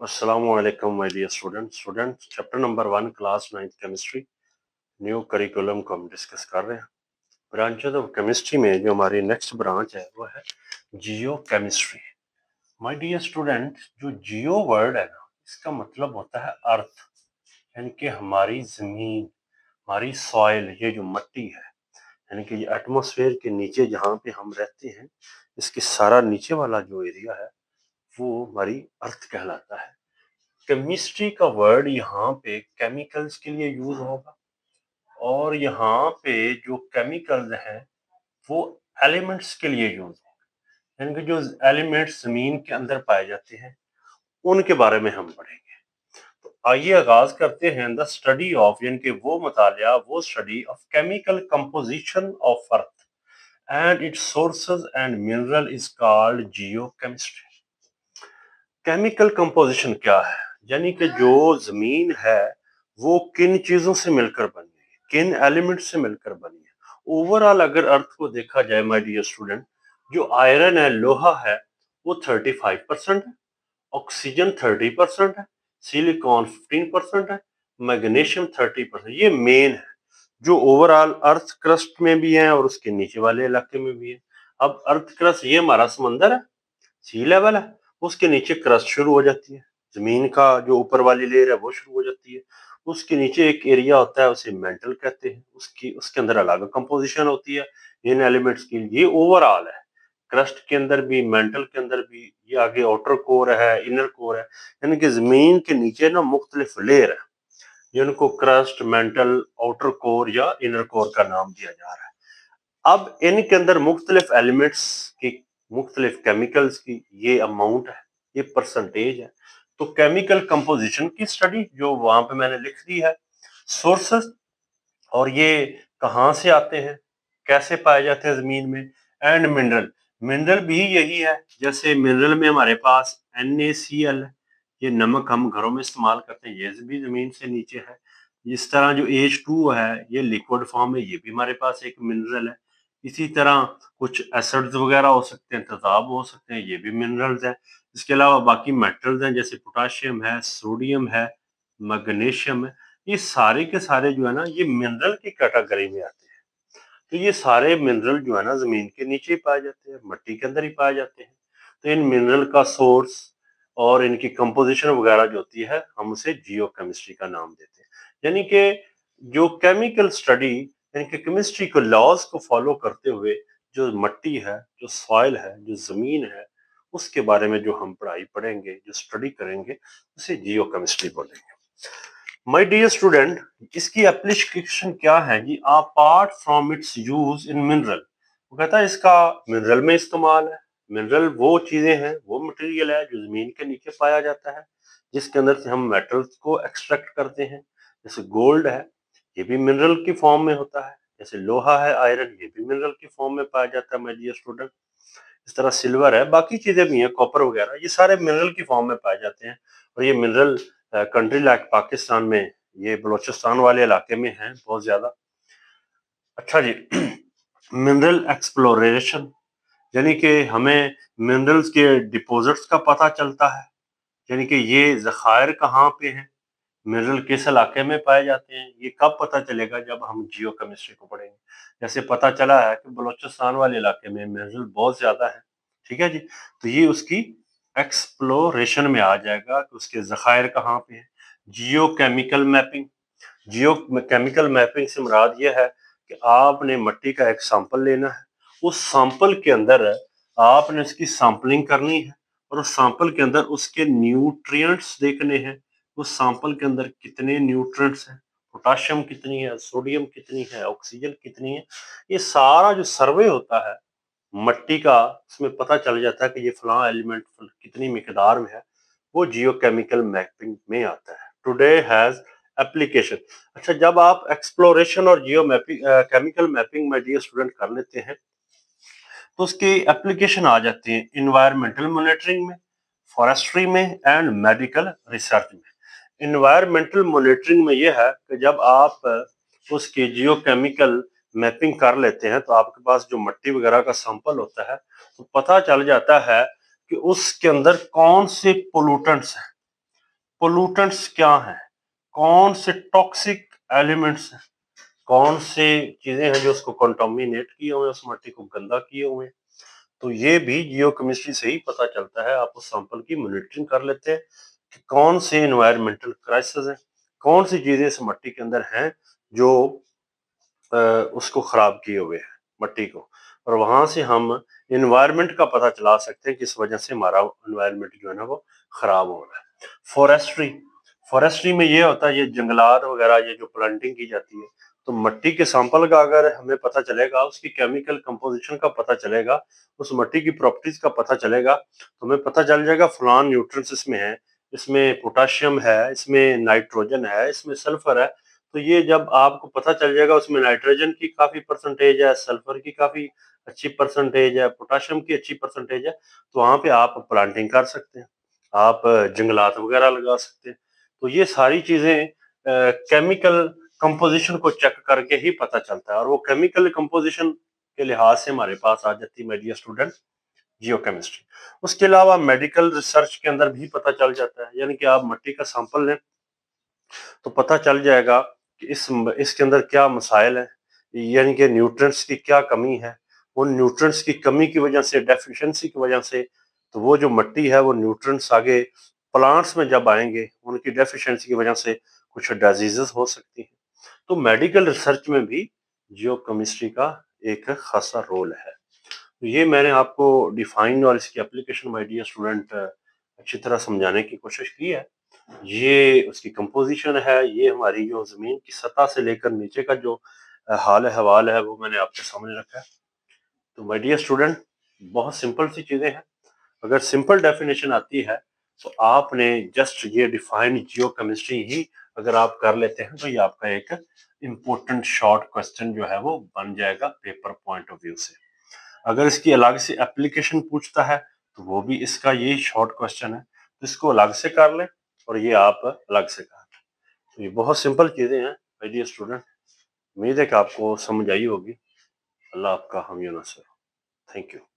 Assalamu alaikum my dear students chapter number 1 class 9th chemistry new curriculum को हम discuss कर रहे हैं। ब्रांचेस ऑफ केमिस्ट्री में जो हमारी नेक्स्ट ब्रांच है वो है जियो केमिस्ट्री। माय डियर स्टूडेंट, जो जियो वर्ड है ना, इसका मतलब होता है अर्थ, यानी कि हमारी जमीन, हमारी सॉइल, ये जो मिट्टी है, यानी कि ये एटमॉस्फेयर के नीचे जहाँ पे हम रहते हैं, इसके सारा नीचे वाला जो एरिया है वो हमारी अर्थ कहलाता है। केमिस्ट्री का वर्ड यहाँ पे केमिकल्स के लिए यूज होगा और यहाँ पे जो केमिकल्स हैं वो एलिमेंट्स के लिए यूज होगा, यानी कि जो एलिमेंट्स जमीन के अंदर पाए जाते हैं उनके बारे में हम पढ़ेंगे। तो आइए आगाज करते हैं द स्टडी ऑफ, यानी कि वो मुतालिया, वो study of chemical composition of earth and it's sources and mineral is called geochemistry. Chemical composition क्या है, यानी कि जो जमीन है वो किन चीजों से मिलकर बनी है, किन एलिमेंट से मिलकर बनी है। ओवरऑल अगर अर्थ को देखा जाए माय डियर स्टूडेंट, जो आयरन है, लोहा है, वो 35% है, ऑक्सीजन 30% है, सिलिकॉन 15% है, मैग्नीशियम 30%। ये मेन है जो ओवरऑल अर्थ क्रस्ट में भी है और उसके नीचे वाले इलाके में भी है। अब अर्थ क्रस्ट ये हमारा समंदर है, सी लेवल है, उसके नीचे क्रस्ट शुरू हो जाती है, जमीन का जो ऊपर वाली लेयर है वो शुरू हो जाती है, उसके नीचे एक एरिया होता है, उसे मेंटल कहते हैं, उसके अंदर अलग कंपोजिशन होती है इन एलिमेंट्स की। ये ओवरऑल है, क्रस्ट के अंदर भी, मेंटल के अंदर भी, ये आगे आउटर कोर है, इनर कोर है, यानी कि जमीन के नीचे ना मुख्तलिफ लेयर है जिनको क्रस्ट, मेंटल, आउटर कोर या इनर कोर का नाम दिया जा रहा है। अब इनके अंदर मुख्तलिफ एलिमेंट्स की, मुख्तलिफ केमिकल्स की ये अमाउंट है, ये परसेंटेज है। तो केमिकल कंपोजिशन की स्टडी जो वहां पे मैंने लिख दी है, सोर्सेस, और ये कहाँ से आते हैं, कैसे पाए जाते हैं जमीन में, एंड मिनरल। मिनरल भी यही है, जैसे मिनरल में हमारे पास NaCl है, ये नमक हम घरों में इस्तेमाल करते हैं, ये भी जमीन से नीचे है। इस तरह जो H2 है ये लिक्विड फॉर्म है, ये भी हमारे पास एक मिनरल है। इसी तरह कुछ एसिड्स वगैरह हो सकते हैं, तेजाब हो सकते हैं, ये भी मिनरल्स है। इसके अलावा बाकी मेटल्स हैं, जैसे पोटाशियम है, सोडियम है, मैग्नीशियम है, ये सारे के सारे जो है ना ये मिनरल की कैटेगरी में आते हैं। तो ये सारे मिनरल जो है ना जमीन के नीचे ही पाए जाते हैं, मिट्टी के अंदर ही पाए जाते हैं। तो इन मिनरल का सोर्स और इनकी कंपोजिशन वगैरह जो होती है हम उसे जियोकेमिस्ट्री का नाम देते हैं। यानी कि जो केमिकल स्टडी, यानी कि केमिस्ट्री को लॉज को फॉलो करते हुए जो मिट्टी है, जो सॉइल है, जो जमीन है, उसके बारे में जो हम पढ़ाई पढ़ेंगे, जो स्टडी करेंगे, उसे जियोकेमिस्ट्री बोलेंगे। माय डियर स्टूडेंट, इसकी एप्लीकेशन क्या है जी, apart from its use in mineral. वो कहता है इसका मिनरल में इस्तेमाल है। मिनरल वो चीजें हैं, वो मटेरियल है जो जमीन के नीचे पाया जाता है, जिसके अंदर से हम मेटल्स को एक्सट्रैक्ट करते हैं। जैसे गोल्ड है, ये भी मिनरल की फॉर्म में होता है। जैसे लोहा है, आयरन, ये भी मिनरल की फॉर्म में पाया जाता है माय डियर स्टूडेंट। इस तरह सिल्वर है, बाकी चीजें भी हैं, कॉपर वगैरह, ये सारे मिनरल की फॉर्म में पाए जाते हैं। और ये मिनरल कंट्री लाइक पाकिस्तान में, ये बलोचिस्तान वाले इलाके में है बहुत ज्यादा। अच्छा जी, मिनरल एक्सप्लोरेशन, यानी कि हमें मिनरल्स के डिपॉजिट्स का पता चलता है, यानी कि ये जखायर कहाँ पे हैं, मिनरल किस इलाके में पाए जाते हैं, ये कब पता चलेगा, जब हम जियो केमिस्ट्री को पढ़ेंगे। जैसे पता चला है कि बलोचिस्तान वाले इलाके में मिनरल बहुत ज्यादा है, ठीक है जी, तो ये उसकी एक्सप्लोरेशन में आ जाएगा कि उसके जखायर कहाँ पे हैं। जियो केमिकल मैपिंग, जियो केमिकल मैपिंग से मुराद ये है कि आपने मिट्टी का एक सैंपल लेना है, उस सैंपल के अंदर आपने उसकी सैंपलिंग करनी है और उस सैंपल के अंदर उसके न्यूट्रिएंट्स देखने हैं। उस सैंपल के अंदर कितने न्यूट्रिएंट्स हैं, पोटाशियम कितनी है, सोडियम कितनी है, ऑक्सीजन कितनी है, ये सारा जो सर्वे होता है मिट्टी का, उसमें पता चल जाता है कि ये फलां एलिमेंट कितनी मिकदार में है, वो जियोकेमिकल मैपिंग में आता है। Today has application. अच्छा, जब आप एक्सप्लोरेशन और जियो मैपिंग, केमिकल मैपिंग में डियर स्टूडेंट कर लेते हैं तो उसकी एप्लीकेशन आ जाती है इन्वायरमेंटल मॉनिटरिंग में, फॉरेस्ट्री में एंड मेडिकल रिसर्च में। इन्वायरमेंटल मॉनिटरिंग में यह है कि जब आप उसकी जियोकेमिकल मैपिंग कर लेते हैं तो आपके पास जो मिट्टी वगैरह का सैंपल होता है तो पता चल जाता है कि उसके अंदर कौन से पोल्यूटेंट्स हैं, पोल्यूटेंट्स क्या हैं, कौन से टॉक्सिक एलिमेंट्स हैं, कौन से चीजें हैं जो उसको कंटामिनेट किए हुए हैं, उस मिट्टी को गंदा किए हुए हैं। तो ये भी जियोकेमिस्ट्री से ही पता चलता है। आप उस सैंपल की मॉनिटरिंग कर लेते हैं कि कौन से एनवायरमेंटल क्राइसिस हैं, कौन सी चीजें इस मिट्टी के अंदर हैं जो उसको खराब किए हुए हैं मिट्टी को, और वहां से हम एनवायरमेंट का पता चला सकते हैं किस वजह से हमारा एनवायरमेंट जो है ना वो खराब हो रहा है। फॉरेस्ट्री, फॉरेस्ट्री में ये होता है, ये जंगलात वगैरह ये जो प्लांटिंग की जाती है, तो मिट्टी के सैंपल का अगर हमें पता चलेगा, उसकी केमिकल कंपोजिशन का पता चलेगा, उस मिट्टी की प्रॉपर्टीज का पता चलेगा, तो हमें पता चल जाएगा फलान न्यूट्रिएंट्स इसमें है, इसमें पोटाशियम है, इसमें नाइट्रोजन है, इसमें सल्फर है। तो ये जब आपको पता चल जाएगा उसमें नाइट्रोजन की काफी परसेंटेज है, सल्फर की काफी अच्छी परसेंटेज है, पोटाशियम की अच्छी परसेंटेज है, तो वहां पे आप प्लांटिंग कर सकते हैं, आप जंगलात वगैरह लगा सकते हैं। तो ये सारी चीजें केमिकल कंपोजिशन को चेक करके ही पता चलता है, और वो केमिकल कंपोजिशन के लिहाज से हमारे पास आ जाती है माय डियर स्टूडेंट जियोकेमिस्ट्री। उसके अलावा मेडिकल रिसर्च के अंदर भी पता चल जाता है, यानी कि आप मिट्टी का सैंपल लें तो पता चल जाएगा कि इसके अंदर क्या मसाइल है, यानी कि न्यूट्रिएंट्स की क्या कमी है। उन न्यूट्रिएंट्स की कमी की वजह से, डेफिशिएंसी की वजह से, तो वो जो मिट्टी है वो न्यूट्रिएंट्स आगे प्लांट्स में जब आएंगे उनकी डेफिशिएंसी की वजह से कुछ डिजीजेस हो सकती हैं। तो मेडिकल रिसर्च में भी जियोकेमिस्ट्री का एक खासा रोल है। तो ये मैंने आपको डिफाइन और इसकी एप्लीकेशन माय डियर स्टूडेंट अच्छी तरह समझाने की कोशिश की है। ये उसकी कंपोजिशन है, ये हमारी जो जमीन की सतह से लेकर नीचे का जो हाल हवाल है वो मैंने आपके सामने रखा है। तो माय डियर स्टूडेंट, बहुत सिंपल सी चीजें हैं। अगर सिंपल डेफिनेशन आती है तो आपने जस्ट ये डिफाइंड जियोकेमिस्ट्री ही अगर आप कर लेते हैं तो ये आपका एक इम्पोर्टेंट शॉर्ट क्वेश्चन जो है वो बन जाएगा पेपर पॉइंट ऑफ व्यू से। अगर इसकी अलग से एप्लीकेशन पूछता है तो वो भी इसका ये शॉर्ट क्वेश्चन है, तो इसको अलग से कर लें और ये आप अलग से कर लें। तो ये बहुत सिंपल चीजें हैं माय डियर स्टूडेंट। उम्मीद है कि आपको समझ आई होगी। अल्लाह आपका हम यूं नसर। Thank you.